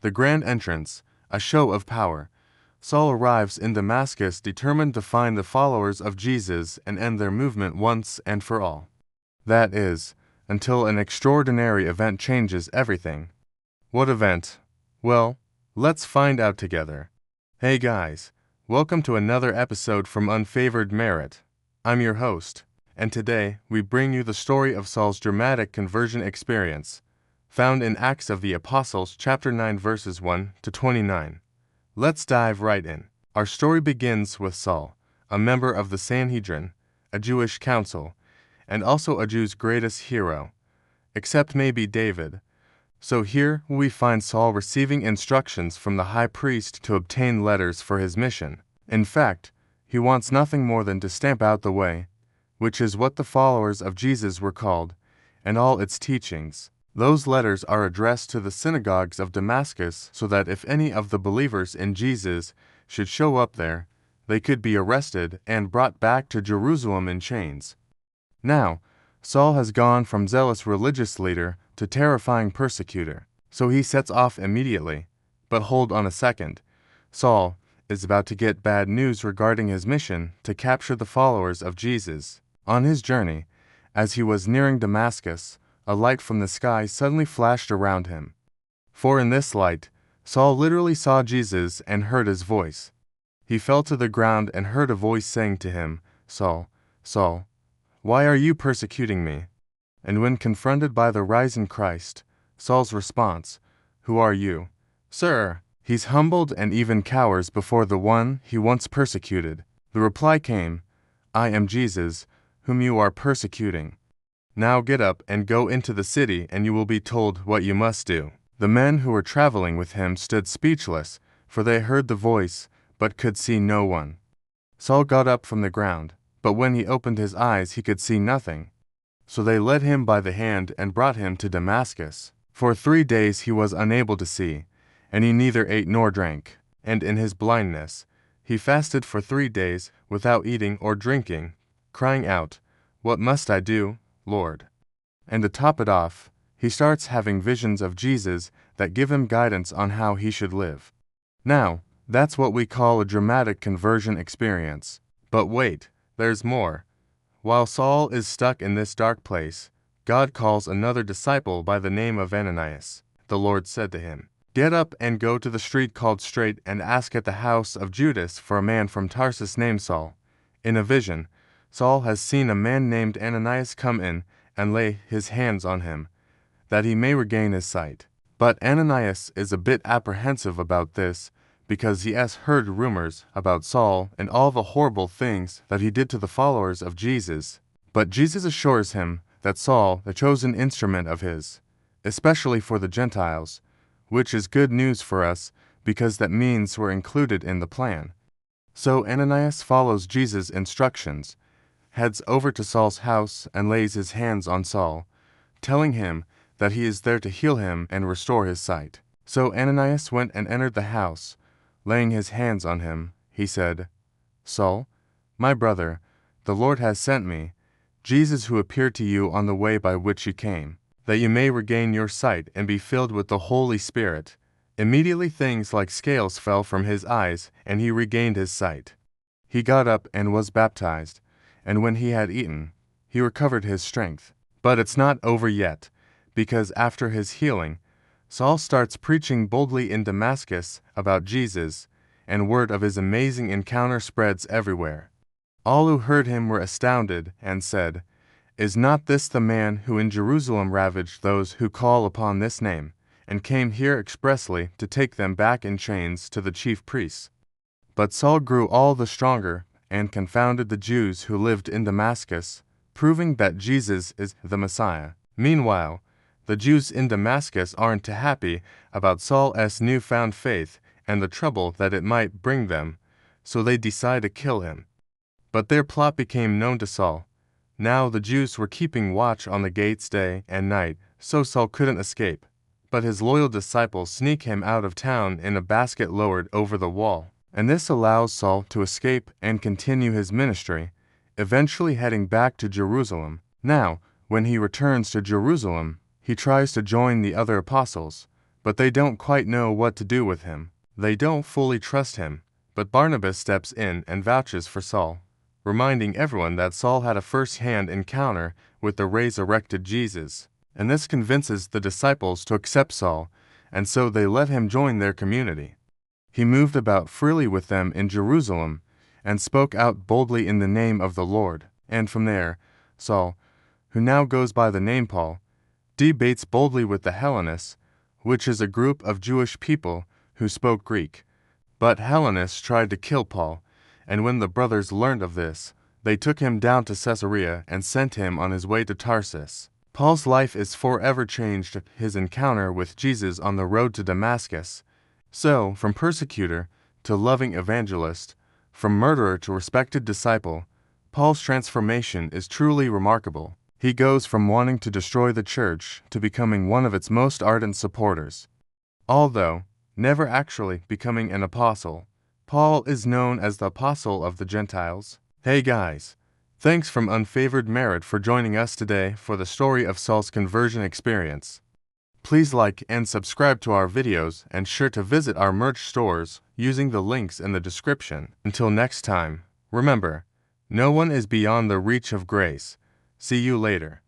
The grand entrance, a show of power. Saul arrives in Damascus determined to find the followers of Jesus and end their movement once and for all. That is, until an extraordinary event changes everything. What event? Well, let's find out together. Hey guys, welcome to another episode from Unfavored Merit. I'm your host, and today we bring you the story of Saul's dramatic conversion experience, found in Acts of the Apostles chapter 9 verses 1 to 29. Let's dive right in. Our story begins with Saul, a member of the Sanhedrin, a Jewish council, and also a Jew's greatest hero, except maybe David. So here we find Saul receiving instructions from the high priest to obtain letters for his mission. In fact, he wants nothing more than to stamp out the way, which is what the followers of Jesus were called, and all its teachings. Those letters are addressed to the synagogues of Damascus so that if any of the believers in Jesus should show up there, they could be arrested and brought back to Jerusalem in chains. Now, Saul has gone from zealous religious leader to terrifying persecutor, so he sets off immediately. But hold on a second. Saul is about to get bad news regarding his mission to capture the followers of Jesus. On his journey, as he was nearing Damascus, a light from the sky suddenly flashed around him. For in this light, Saul literally saw Jesus and heard his voice. He fell to the ground and heard a voice saying to him, "Saul, Saul, why are you persecuting me?" And when confronted by the risen Christ, Saul's response, "Who are you?" "Sir," he's humbled and even cowers before the one he once persecuted. The reply came, "I am Jesus, whom you are persecuting. Now get up and go into the city and you will be told what you must do." The men who were traveling with him stood speechless, for they heard the voice, but could see no one. Saul got up from the ground, but when he opened his eyes he could see nothing. So they led him by the hand and brought him to Damascus. For 3 days he was unable to see, and he neither ate nor drank. And in his blindness, he fasted for 3 days without eating or drinking, crying out, "What must I do, Lord?" And to top it off, he starts having visions of Jesus that give him guidance on how he should live. Now, that's what we call a dramatic conversion experience. But wait, there's more. While Saul is stuck in this dark place, God calls another disciple by the name of Ananias. The Lord said to him, "Get up and go to the street called Straight and ask at the house of Judas for a man from Tarsus named Saul." In a vision, Saul has seen a man named Ananias come in and lay his hands on him, that he may regain his sight. But Ananias is a bit apprehensive about this, because he has heard rumors about Saul and all the horrible things that he did to the followers of Jesus. But Jesus assures him that Saul, the chosen instrument of his, especially for the Gentiles, which is good news for us because that means we're included in the plan. So Ananias follows Jesus' instructions, heads over to Saul's house and lays his hands on Saul, telling him that he is there to heal him and restore his sight. So Ananias went and entered the house. Laying his hands on him, he said, "Saul, my brother, the Lord has sent me, Jesus who appeared to you on the way by which you came, that you may regain your sight and be filled with the Holy Spirit." Immediately things like scales fell from his eyes, and he regained his sight. He got up and was baptized, and when he had eaten, he recovered his strength. But it's not over yet, because after his healing, Saul starts preaching boldly in Damascus about Jesus, and word of his amazing encounter spreads everywhere. All who heard him were astounded and said, "Is not this the man who in Jerusalem ravaged those who call upon this name, and came here expressly to take them back in chains to the chief priests?" But Saul grew all the stronger and confounded the Jews who lived in Damascus, proving that Jesus is the Messiah. Meanwhile, the Jews in Damascus aren't too happy about Saul's newfound faith and the trouble that it might bring them, so they decide to kill him. But their plot became known to Saul. Now the Jews were keeping watch on the gates day and night, so Saul couldn't escape. But his loyal disciples sneak him out of town in a basket lowered over the wall. And this allows Saul to escape and continue his ministry, eventually heading back to Jerusalem. Now, when he returns to Jerusalem, he tries to join the other apostles, but they don't quite know what to do with him. They don't fully trust him, but Barnabas steps in and vouches for Saul, reminding everyone that Saul had a first-hand encounter with the resurrected Jesus, and this convinces the disciples to accept Saul, and so they let him join their community. He moved about freely with them in Jerusalem, and spoke out boldly in the name of the Lord, and from there, Saul, who now goes by the name Paul, debates boldly with the Hellenists, which is a group of Jewish people who spoke Greek. But Hellenists tried to kill Paul, and when the brothers learned of this, they took him down to Caesarea and sent him on his way to Tarsus. Paul's life is forever changed his encounter with Jesus on the road to Damascus. So, from persecutor to loving evangelist, from murderer to respected disciple, Paul's transformation is truly remarkable. He goes from wanting to destroy the church to becoming one of its most ardent supporters. Although never actually becoming an apostle, Paul is known as the Apostle of the Gentiles. Hey guys! Thanks from Unfavored Merit for joining us today for the story of Saul's conversion experience. Please like and subscribe to our videos and sure to visit our merch stores using the links in the description. Until next time, remember, no one is beyond the reach of grace. See you later.